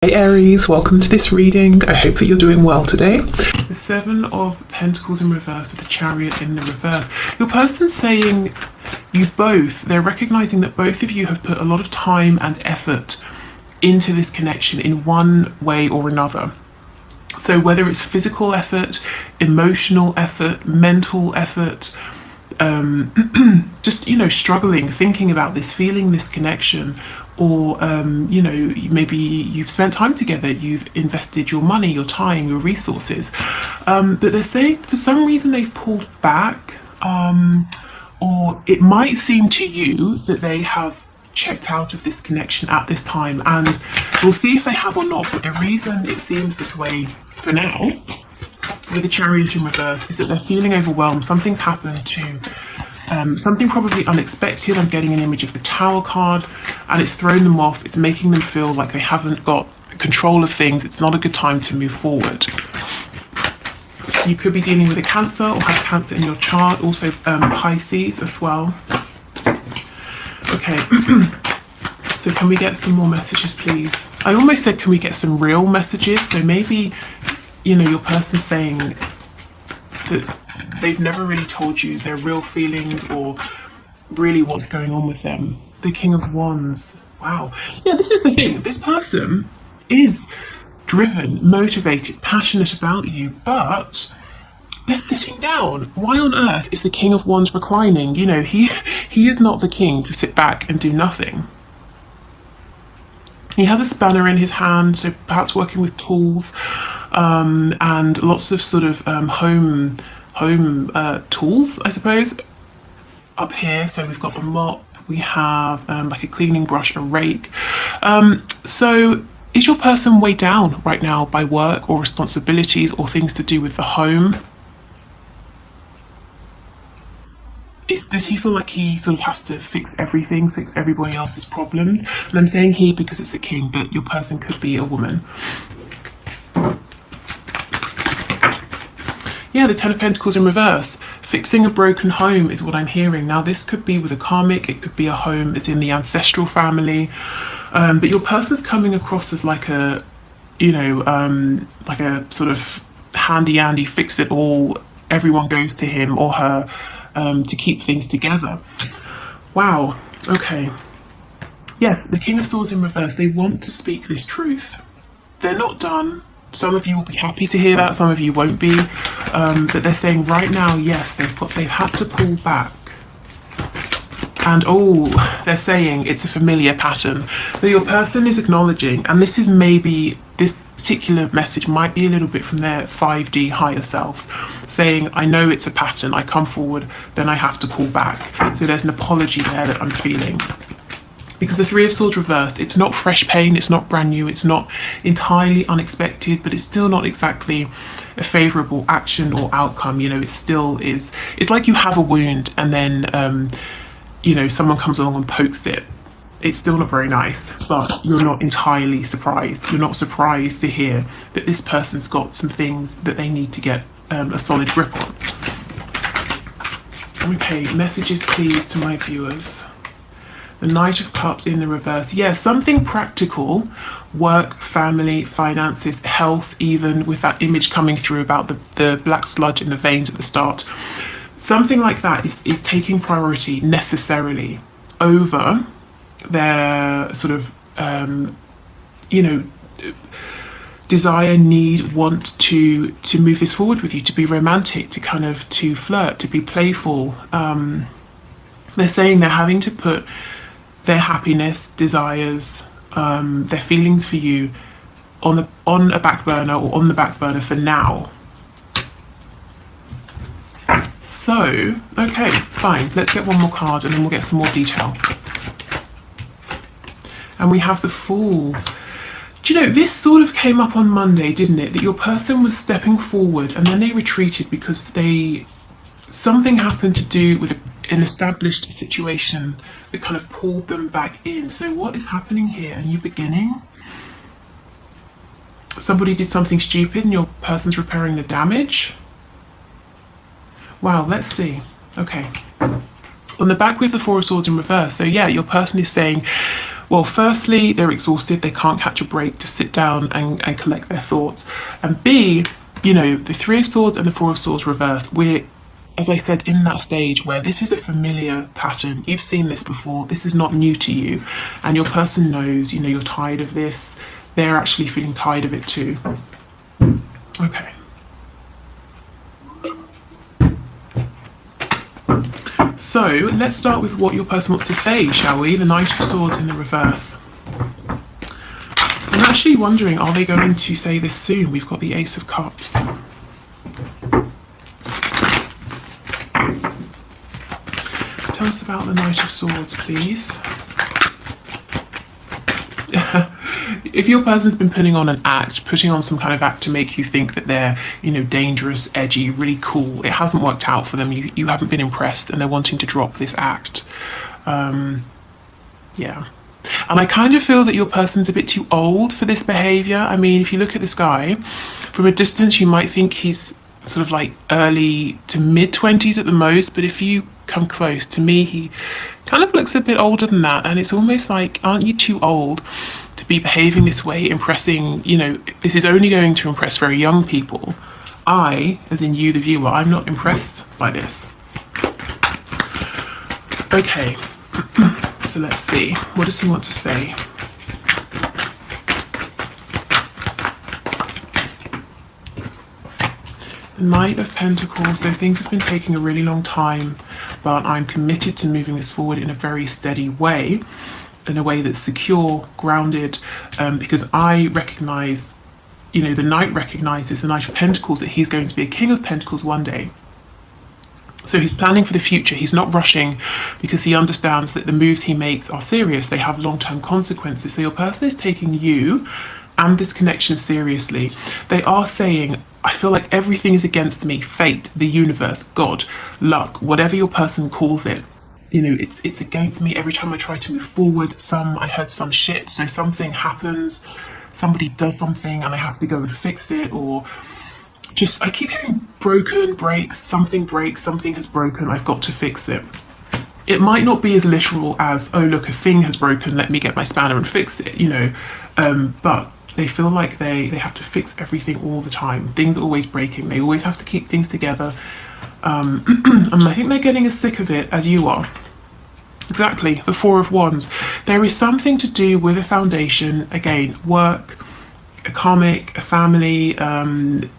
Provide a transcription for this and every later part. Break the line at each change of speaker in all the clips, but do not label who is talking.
Hey Aries, welcome to this reading. I hope that you're doing well today. The Seven of Pentacles in reverse with the Chariot in the reverse. Your person's saying they're recognizing that both of you have put a lot of time and effort into this connection in one way or another. So whether it's physical effort, emotional effort, mental effort, just, struggling, thinking about this, feeling this connection, or, maybe you've spent time together, you've invested your money, your time, your resources. But they're saying for some reason they've pulled back, or it might seem to you that they have checked out of this connection at this time, and we'll see if they have or not. But the reason it seems this way for now with the Chariot in reverse is that they're feeling overwhelmed. Something's happened to something probably unexpected. I'm getting an image of the Tower card, and it's thrown them off. It's making them feel like they haven't got control of things. It's not a good time to move forward. You could be dealing with a Cancer or have Cancer in your chart, also Pisces as well. Okay, so can we get some more messages, please? I almost said, can we get some real messages? So maybe, your person's saying that they've never really told you their real feelings or really what's going on with them. The King of Wands. Wow. Yeah, this is the thing. This person is driven, motivated, passionate about you, but they're sitting down. Why on earth is the King of Wands reclining? He is not the king to sit back and do nothing. He has a spanner in his hand, so perhaps working with tools, and lots of sort of home tools, I suppose, up here. So we've got a mop, we have like a cleaning brush, a rake. So is your person weighed down right now by work or responsibilities or things to do with the home? Does he feel like he sort of has to fix everything, fix everybody else's problems? And I'm saying he because it's a king, but your person could be a woman. Yeah, the Ten of Pentacles in reverse. Fixing a broken home is what I'm hearing. Now, this could be with a karmic, it could be a home that's in the ancestral family. But your person's coming across as like a, like a sort of handy-andy, fix it all. Everyone goes to him or her to keep things together. Wow, okay. Yes, the King of Swords in reverse. They want to speak this truth. They're not done. Some of you will be happy to hear that, some of you won't be. But they're saying right now, yes, they've had to pull back. And they're saying it's a familiar pattern. So your person is acknowledging, and this particular message might be a little bit from their 5D higher selves, saying, I know it's a pattern, I come forward, then I have to pull back. So there's an apology there that I'm feeling. Because the Three of Swords reversed, it's not fresh pain, it's not brand new, it's not entirely unexpected, but it's still not exactly a favourable action or outcome. It still is. It's like you have a wound and then, someone comes along and pokes it. It's still not very nice, but you're not entirely surprised. You're not surprised to hear that this person's got some things that they need to get a solid grip on. Okay, messages please to my viewers. The Knight of Cups in the reverse. Yeah, something practical, work, family, finances, health, even with that image coming through about the black sludge in the veins at the start. Something like that is taking priority necessarily over their sort of, desire, need, want to move this forward with you, to be romantic, to flirt, to be playful. They're saying they're having to put their happiness, desires, their feelings for you on a back burner, or on the back burner for now. So, okay, fine. Let's get one more card and then we'll get some more detail. And we have the Fool. Do you know, this sort of came up on Monday, didn't it? That your person was stepping forward and then they retreated because something happened to do with an established situation that kind of pulled them back in. So what is happening here? A new beginning? Somebody did something stupid and your person's repairing the damage? Wow, let's see. Okay. On the back we have the Four of Swords in reverse. So yeah, your person is saying, Well, firstly, they're exhausted. They can't catch a break to sit down and collect their thoughts. And B, you know, the Three of Swords and the Four of Swords reversed. We're, as I said, in that stage where this is a familiar pattern. You've seen this before. This is not new to you. And your person knows, you know, you're tired of this. They're actually feeling tired of it too. Okay. So let's start with what your person wants to say, shall we? The Knight of Swords in the reverse. I'm actually wondering, are they going to say this soon? We've got the Ace of Cups. Tell us about the Knight of Swords, please. If your person's been putting on some kind of act to make you think that they're, you know, dangerous, edgy, really cool, it hasn't worked out for them, you haven't been impressed, and they're wanting to drop this act. Yeah. And I kind of feel that your person's a bit too old for this behaviour. I mean, if you look at this guy, from a distance you might think he's sort of like early to mid-20s at the most, but if you come close, to me he kind of looks a bit older than that, and it's almost like, aren't you too old to be behaving this way, impressing, you know, this is only going to impress very young people. I, as in you the viewer, I'm not impressed by this. Okay, so let's see, what does he want to say? The Knight of Pentacles, so things have been taking a really long time, but I'm committed to moving this forward in a very steady way, in a way that's secure, grounded, because I recognise, you know, the Knight recognises, the Knight of Pentacles, that he's going to be a King of Pentacles one day. So he's planning for the future. He's not rushing because he understands that the moves he makes are serious. They have long-term consequences. So your person is taking you and this connection seriously. They are saying, I feel like everything is against me. Fate, the universe, God, luck, whatever your person calls it. You know, it's against me. Every time I try to move forward, I heard some shit. So something happens, somebody does something and I have to go and fix it, or just, I keep hearing broken, breaks, something has broken, I've got to fix it. It might not be as literal as, oh look, a thing has broken, let me get my spanner and fix it, you know, but they feel like they have to fix everything all the time. Things are always breaking, they always have to keep things together. And I think they're getting as sick of it as you are. Exactly, the Four of Wands. There is something to do with a foundation, again, work, a karmic, a family,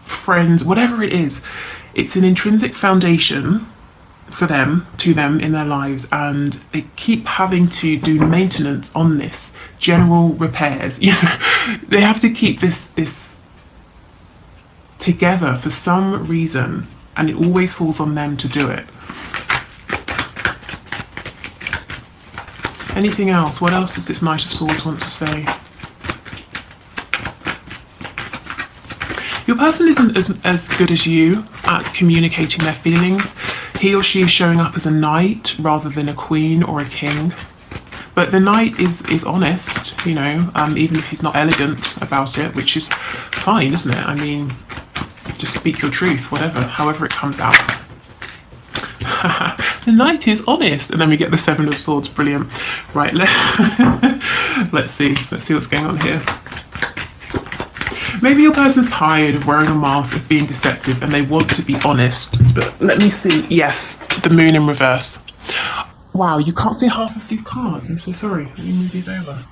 friends, whatever it is. It's an intrinsic foundation for them, to them in their lives, and they keep having to do maintenance on this, general repairs. You know, they have to keep this together for some reason, and it always falls on them to do it. Anything else? What else does this Knight of Swords want to say? Your person isn't as good as you at communicating their feelings. He or she is showing up as a knight rather than a queen or a king. But the knight is honest, you know, even if he's not elegant about it, which is fine, isn't it? I mean, just speak your truth, whatever, however it comes out. The knight is honest, and then we get the Seven of Swords. Brilliant. Right, let's see what's going on here. Maybe your person's tired of wearing a mask, of being deceptive, and they want to be honest. But let me see. Yes, the Moon in reverse. Wow, you can't see half of these cards. I'm so sorry. Let me move these over.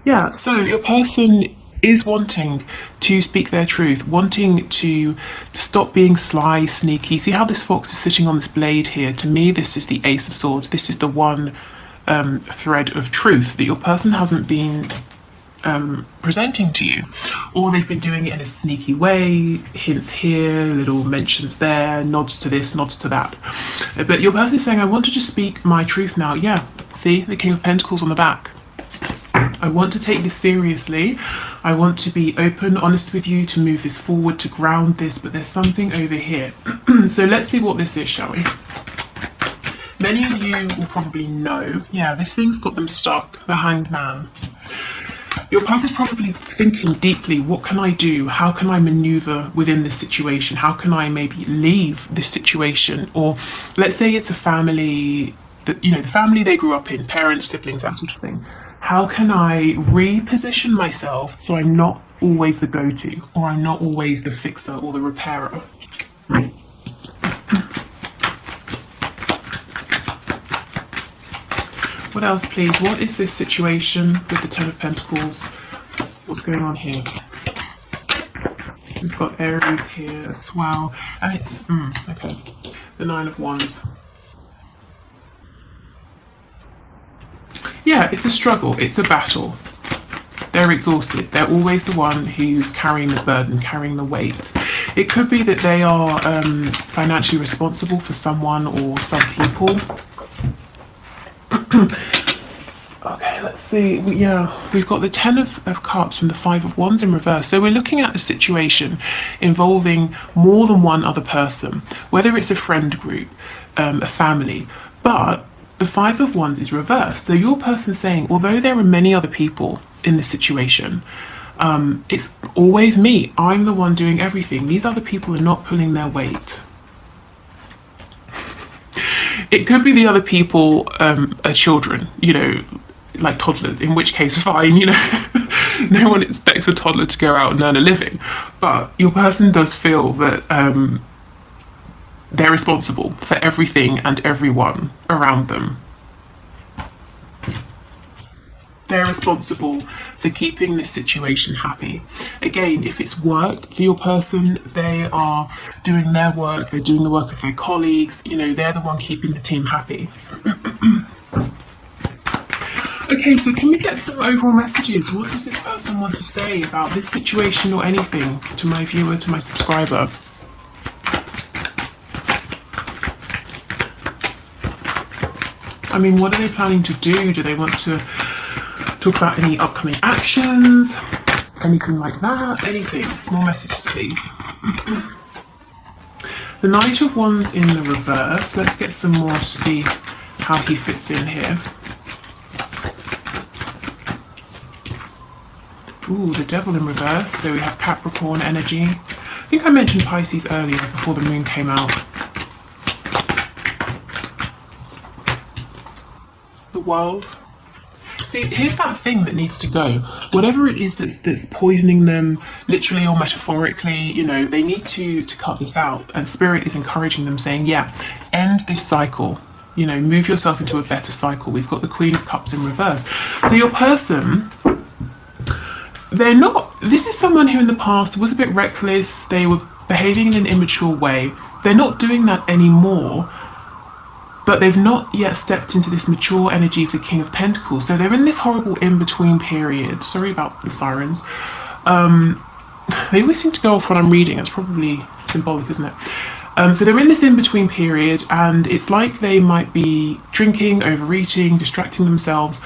Yeah, so your person is wanting to speak their truth, wanting to stop being sly, sneaky. See how this fox is sitting on this blade here? To me, this is the Ace of Swords. This is the one thread of truth that your person hasn't been presenting to you, or they've been doing it in a sneaky way, hints here, little mentions there, nods to this, nods to that. But your person is saying, I want to just speak my truth now. Yeah, see, the King of Pentacles on the back. I want to take this seriously. I want to be open, honest with you, to move this forward, to ground this, but there's something over here. So let's see what this is, shall we? Many of you will probably know, yeah, this thing's got them stuck, the Hanged Man. Your person's probably thinking deeply, what can I do? How can I maneuver within this situation? How can I maybe leave this situation? Or let's say it's a family the family they grew up in, parents, siblings, that sort of thing. How can I reposition myself so I'm not always the go-to, or I'm not always the fixer or the repairer? What else, please? What is this situation with the Ten of Pentacles? What's going on here? We've got Aries here as well, and it's okay. The Nine of Wands. Yeah, it's a struggle. It's a battle. They're exhausted. They're always the one who's carrying the burden, carrying the weight. It could be that they are financially responsible for someone or some people. Okay, let's see. We've got the Ten of Cups and the Five of Wands in reverse. So we're looking at a situation involving more than one other person, whether it's a friend group, a family. But the Five of Wands is reversed. So your person's saying, although there are many other people in this situation, it's always me. I'm the one doing everything. These other people are not pulling their weight. It could be the other people are children, like toddlers, in which case fine, no one expects a toddler to go out and earn a living. But your person does feel that they're responsible for everything and everyone around them. They're responsible for keeping this situation happy. Again, if it's work for your person, they are doing their work, they're doing the work of their colleagues, they're the one keeping the team happy. Okay, so can we get some overall messages? What does this person want to say about this situation or anything to my viewer, to my subscriber? I mean, what are they planning to do? Do they want to talk about any upcoming actions? Anything like that? Anything? More messages, please. The Knight of Wands in the reverse. Let's get some more to see how he fits in here. Ooh, the Devil in reverse. So we have Capricorn energy. I think I mentioned Pisces earlier before the moon came out. The World. See, here's that thing that needs to go. Whatever it is that's poisoning them, literally or metaphorically, they need to cut this out. And Spirit is encouraging them, saying, yeah, end this cycle. Move yourself into a better cycle. We've got the Queen of Cups in reverse. So your person, they're not, this is someone who in the past was a bit reckless. They were behaving in an immature way. They're not doing that anymore. But they've not yet stepped into this mature energy of the King of Pentacles. So they're in this horrible in-between period. Sorry about the sirens. They always seem to go off when I'm reading. It's probably symbolic, isn't it? So they're in this in-between period, and it's like they might be drinking, overeating, distracting themselves,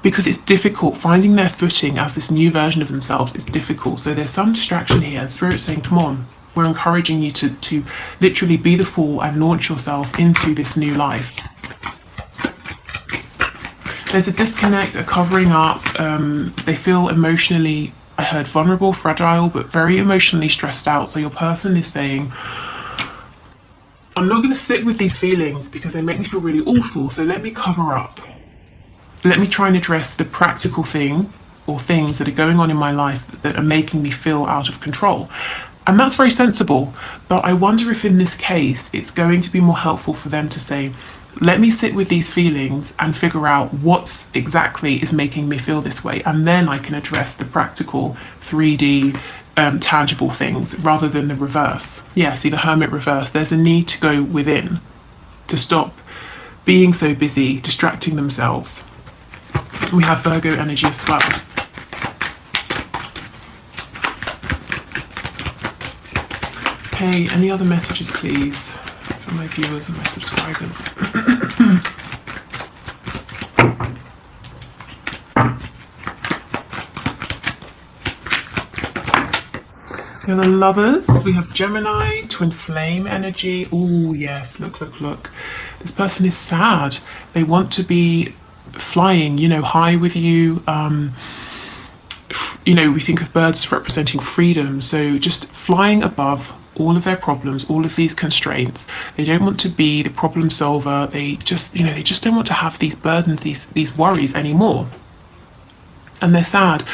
because it's difficult. Finding their footing as this new version of themselves is difficult. So there's some distraction here, and Spirit's saying, come on. We're encouraging you to literally be the fool and launch yourself into this new life. There's a disconnect, a covering up. They feel emotionally, I heard vulnerable, fragile, but very emotionally stressed out. So your person is saying, I'm not going to sit with these feelings because they make me feel really awful. So let me cover up. Let me try and address the practical thing or things that are going on in my life that are making me feel out of control. And that's very sensible, but I wonder if in this case it's going to be more helpful for them to say, let me sit with these feelings and figure out what exactly is making me feel this way, and then I can address the practical 3D tangible things rather than the reverse. Yeah, see the Hermit reverse. There's a need to go within, to stop being so busy, distracting themselves. We have Virgo energy as well. Okay, any other messages, please, for my viewers and my subscribers? We have the Lovers, we have Gemini, Twin Flame energy. Oh yes, look, look, look. This person is sad. They want to be flying, high with you. you know, we think of birds representing freedom, so just flying above all of their problems, all of these constraints. They don't want to be the problem solver. They just, you know, they just don't want to have these burdens, these worries anymore. And they're sad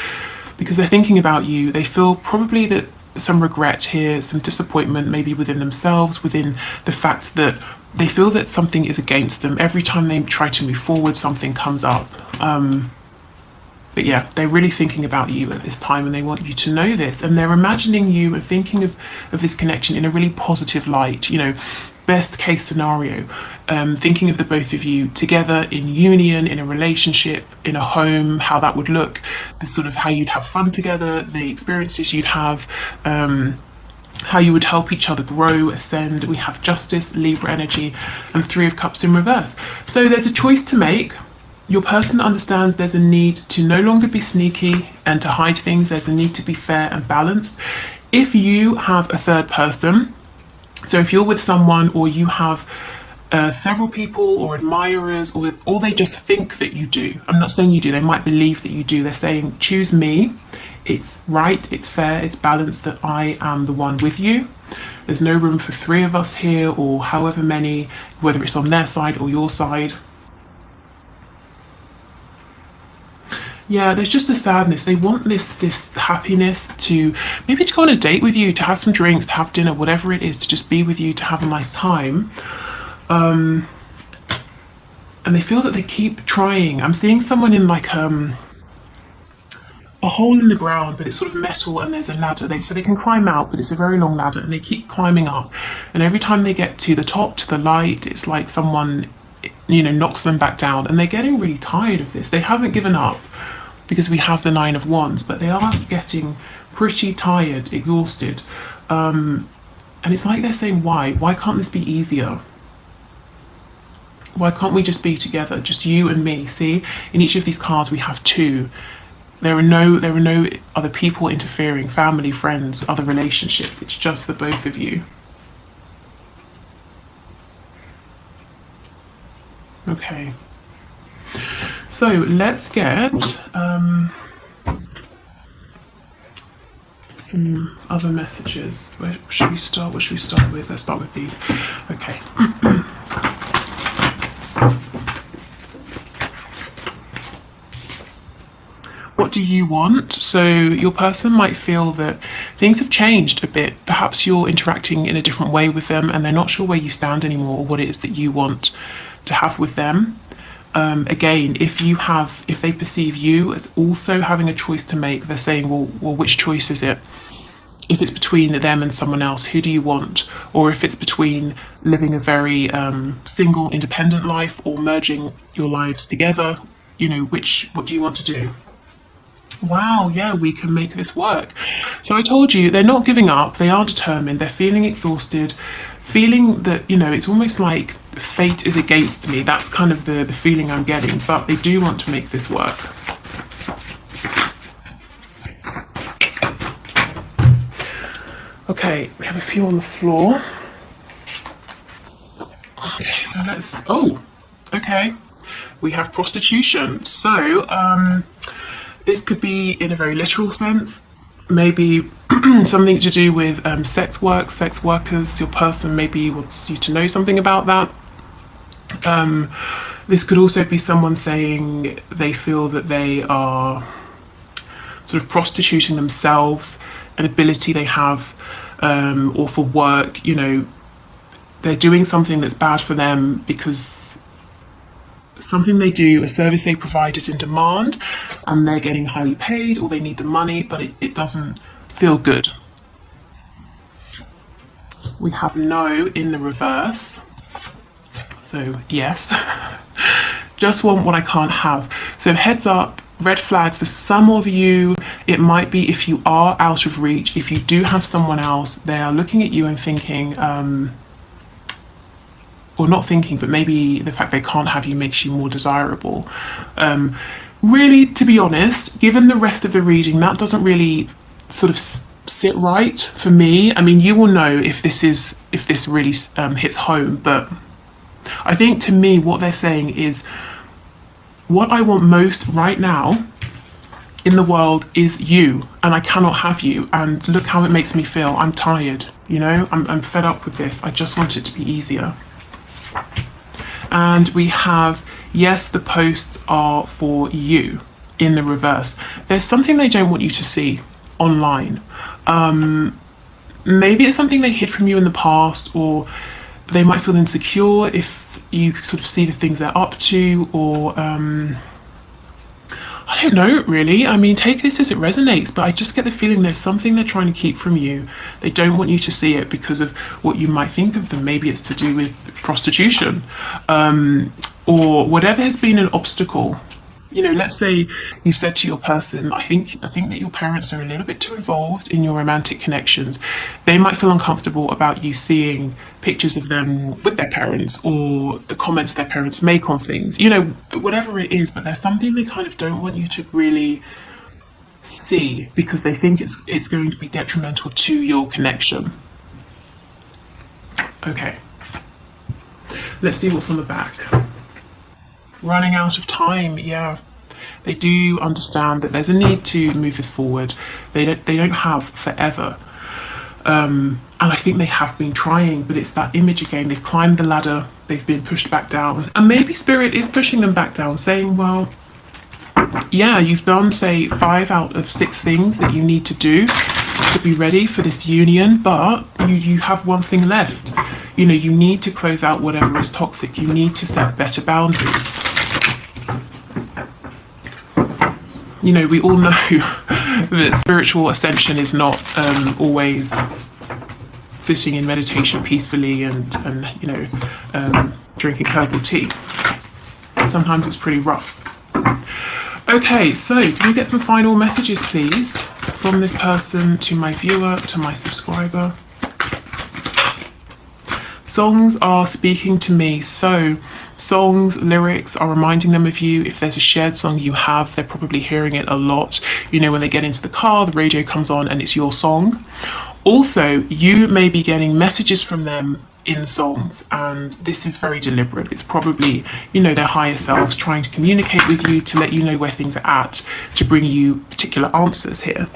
because they're thinking about you. They feel probably that some regret here, some disappointment maybe within themselves, within the fact that they feel that something is against them. Every time they try to move forward, something comes up. But yeah, they're really thinking about you at this time, and they want you to know this. And they're imagining you and thinking of this connection in a really positive light, you know, best case scenario. Thinking of the both of you together in union, in a relationship, in a home, how that would look, the sort of how you'd have fun together, the experiences you'd have, how you would help each other grow, ascend. We have Justice, Libra energy, and Three of Cups in reverse. So there's a choice to make. Your person understands there's a need to no longer be sneaky and to hide things. There's a need to be fair and balanced. If you have a third person, so if you're with someone or you have several people or admirers, or they just think that you do. I'm not saying you do, they might believe that you do. They're saying, choose me. It's right, it's fair, it's balanced that I am the one with you. There's no room for three of us here or however many, whether it's on their side or your side. Yeah, there's just a sadness. They want this happiness to maybe to go on a date with you, to have some drinks, to have dinner, whatever it is, to just be with you, to have a nice time. And they feel that they keep trying. I'm seeing someone in like a hole in the ground, but it's sort of metal, and there's a ladder. So they can climb out, but it's a very long ladder, and they keep climbing up. And every time they get to the top, to the light, it's like someone, you know, knocks them back down, and they're getting really tired of this. They haven't given up, because we have the Nine of Wands, but they are getting pretty tired, exhausted. And it's like they're saying, why can't this be easier? Why can't we just be together, just you and me? See, in each of these cards we have two. There are no other people interfering, family, friends, other relationships. It's just the both of you. Okay. So let's get some other messages. Where should we start? What should we start with? Let's start with these. Okay. What do you want? So your person might feel that things have changed a bit. Perhaps you're interacting in a different way with them, and they're not sure where you stand anymore or what it is that you want to have with them. Again, if they perceive you as also having a choice to make, they're saying, well, which choice is it? If it's between them and someone else, who do you want? Or if it's between living a very single, independent life or merging your lives together, you know, what do you want to do? Wow, yeah, we can make this work. So I told you, they're not giving up, they are determined, they're feeling exhausted, feeling that, you know, it's almost like fate is against me. That's kind of the feeling I'm getting, but they do want to make this work. Okay, we have a few on the floor. Okay, so okay. We have prostitution. So, this could be in a very literal sense, maybe something to do with sex workers. Your person maybe wants you to know something about that. This could also be someone saying they feel that they are sort of prostituting themselves, an ability they have, or for work, you know, they're doing something that's bad for them because something they do, a service they provide is in demand and they're getting highly paid, or they need the money, but it doesn't feel good. We have no in the reverse. So yes, just want what I can't have. So heads up, red flag for some of you. It might be if you are out of reach, if you do have someone else, they are looking at you and thinking, or not thinking, but maybe the fact they can't have you makes you more desirable. Really, to be honest, given the rest of the reading, that doesn't really sort of sit right for me. I mean, you will know if this really hits home, but I think to me what they're saying is what I want most right now in the world is you, and I cannot have you, and look how it makes me feel. I'm tired, you know, I'm fed up with this. I just want it to be easier. And we have, yes, the posts are for you in the reverse. There's something they don't want you to see online. Maybe it's something they hid from you in the past, or they might feel insecure if you sort of see the things they're up to, or I don't know really. I mean, take this as it resonates, but I just get the feeling there's something they're trying to keep from you. They don't want you to see it because of what you might think of them. Maybe it's to do with prostitution, or whatever has been an obstacle. You know, let's say you've said to your person, I think that your parents are a little bit too involved in your romantic connections. They might feel uncomfortable about you seeing pictures of them with their parents, or the comments their parents make on things, you know, whatever it is, but there's something they kind of don't want you to really see because they think it's going to be detrimental to your connection. Okay, let's see what's on the back. Running out of time, yeah. They do understand that there's a need to move this forward. They don't have forever. And I think they have been trying, but it's that image again. They've climbed the ladder, they've been pushed back down. And maybe Spirit is pushing them back down, saying, well, yeah, you've done, say, 5 out of 6 things that you need to do to be ready for this union, but you have one thing left. You know, you need to close out whatever is toxic. You need to set better boundaries. You know, we all know that spiritual ascension is not always sitting in meditation peacefully and you know, drinking herbal tea. Sometimes it's pretty rough. Okay, so can we get some final messages, please, from this person to my viewer, to my subscriber? Songs are speaking to me, so songs, lyrics are reminding them of you. If there's a shared song you have, they're probably hearing it a lot. You know, when they get into the car, the radio comes on and it's your song. Also, you may be getting messages from them in songs, and this is very deliberate. It's probably, you know, their higher selves trying to communicate with you to let you know where things are at, to bring you particular answers here,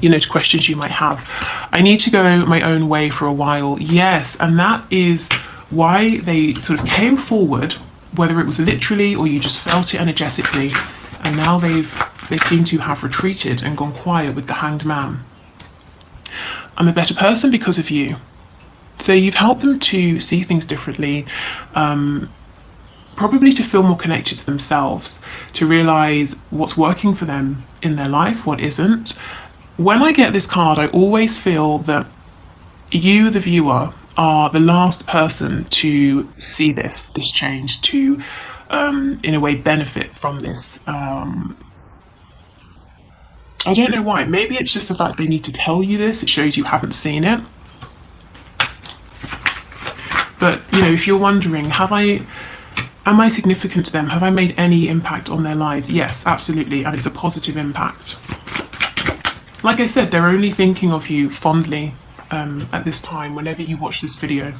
you know, to questions you might have. I need to go my own way for a while. Yes, and that is why they sort of came forward, whether it was literally or you just felt it energetically, and now they seem to have retreated and gone quiet with the Hanged Man. I'm a better person because of you. So you've helped them to see things differently, probably to feel more connected to themselves, to realize what's working for them in their life, what isn't. When I get this card, I always feel that you, the viewer, are the last person to see this change, to, in a way, benefit from this. I don't know why. Maybe it's just the fact they need to tell you this. It shows you haven't seen it. But, you know, if you're wondering, am I significant to them? Have I made any impact on their lives? Yes, absolutely. And it's a positive impact. Like I said, they're only thinking of you fondly at this time, whenever you watch this video.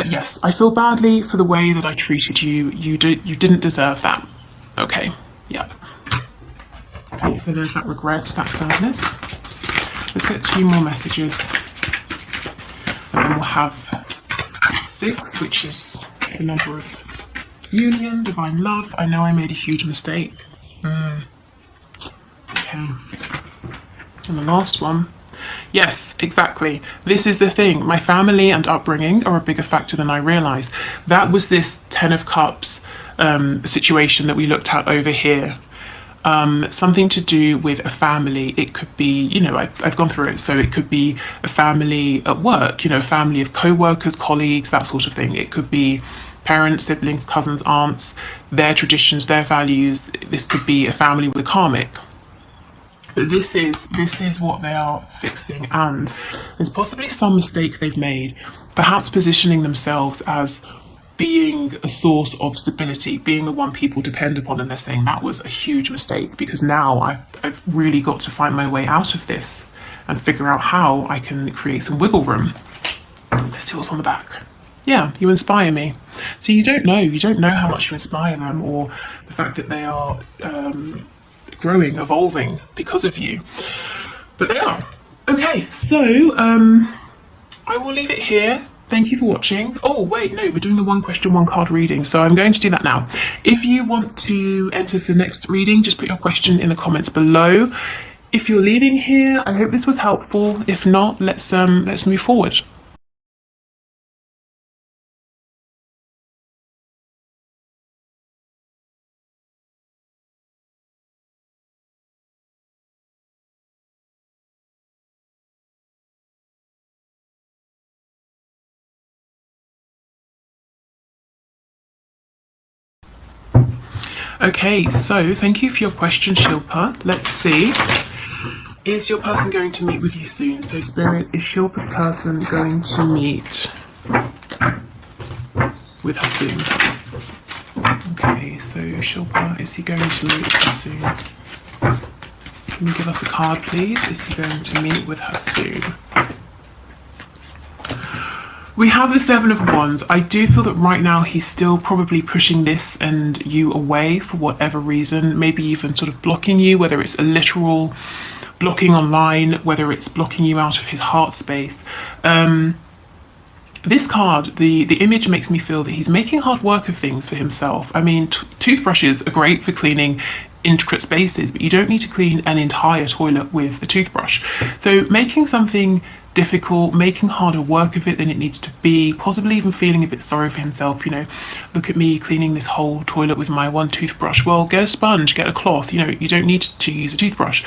Yes, I feel badly for the way that I treated you. You didn't deserve that. Okay, yep. Okay, so there's that regret, that sadness. Let's get 2 more messages. And then we'll have 6, which is the number of union, divine love. I know I made a huge mistake. Okay. And the last one. Yes, exactly. This is the thing. My family and upbringing are a bigger factor than I realised. That was this 10 of Cups situation that we looked at over here. Something to do with a family. It could be, you know, I've gone through it. So it could be a family at work, you know, a family of co-workers, colleagues, that sort of thing. It could be parents, siblings, cousins, aunts, their traditions, their values. This could be a family with a karmic. But this is what they are fixing, and there's possibly some mistake they've made, perhaps positioning themselves as being a source of stability, being the one people depend upon, and they're saying that was a huge mistake, because now I've really got to find my way out of this and figure out how I can create some wiggle room. Let's see what's on the back. Yeah, you inspire me. So you don't know how much you inspire them, or the fact that they are growing, evolving because of you. But they are. Okay, so I will leave it here. Thank you for watching. Oh, wait, no, we're doing the one question, one card reading. So I'm going to do that now. If you want to enter for the next reading, just put your question in the comments below. If you're leaving here, I hope this was helpful. If not, let's move forward. Okay, so thank you for your question, Shilpa. Let's see. Is your person going to meet with you soon? So, Spirit, is Shilpa's person going to meet with her soon? Okay, so Shilpa, is he going to meet with her soon? Can you give us a card, please? Is he going to meet with her soon? We have the Seven of Wands. I do feel that right now he's still probably pushing this and you away for whatever reason, maybe even sort of blocking you, whether it's a literal blocking online, whether it's blocking you out of his heart space. This card, the image makes me feel that he's making hard work of things for himself. I mean, toothbrushes are great for cleaning intricate spaces, but you don't need to clean an entire toilet with a toothbrush. So making something difficult, making harder work of it than it needs to be, possibly even feeling a bit sorry for himself, you know, look at me cleaning this whole toilet with my one toothbrush. Well, get a sponge, get a cloth, you know, you don't need to use a toothbrush.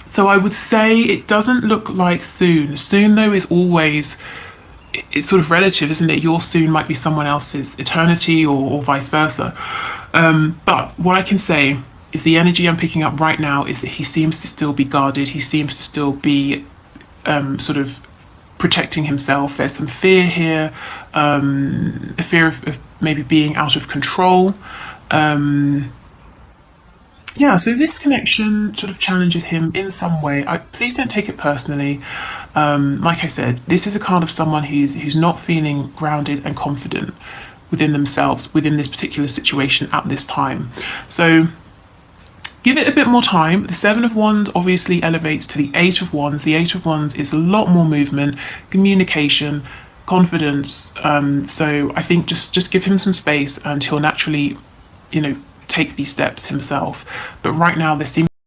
So I would say it doesn't look like soon. Soon, though, is always, it's sort of relative, isn't it? Your soon might be someone else's eternity, or vice versa. But what I can say is the energy I'm picking up right now is that he seems to still be guarded. He seems to still be sort of protecting himself. There's some fear here, a fear of maybe being out of control. Yeah, so this connection sort of challenges him in some way. Please don't take it personally. Like I said, this is a card of someone who's not feeling grounded and confident within themselves, within this particular situation at this time. So give it a bit more time. The Seven of Wands obviously elevates to the Eight of Wands. The Eight of Wands is a lot more movement, communication, confidence. So I think just give him some space and he'll naturally, you know, take these steps himself. But right now there seems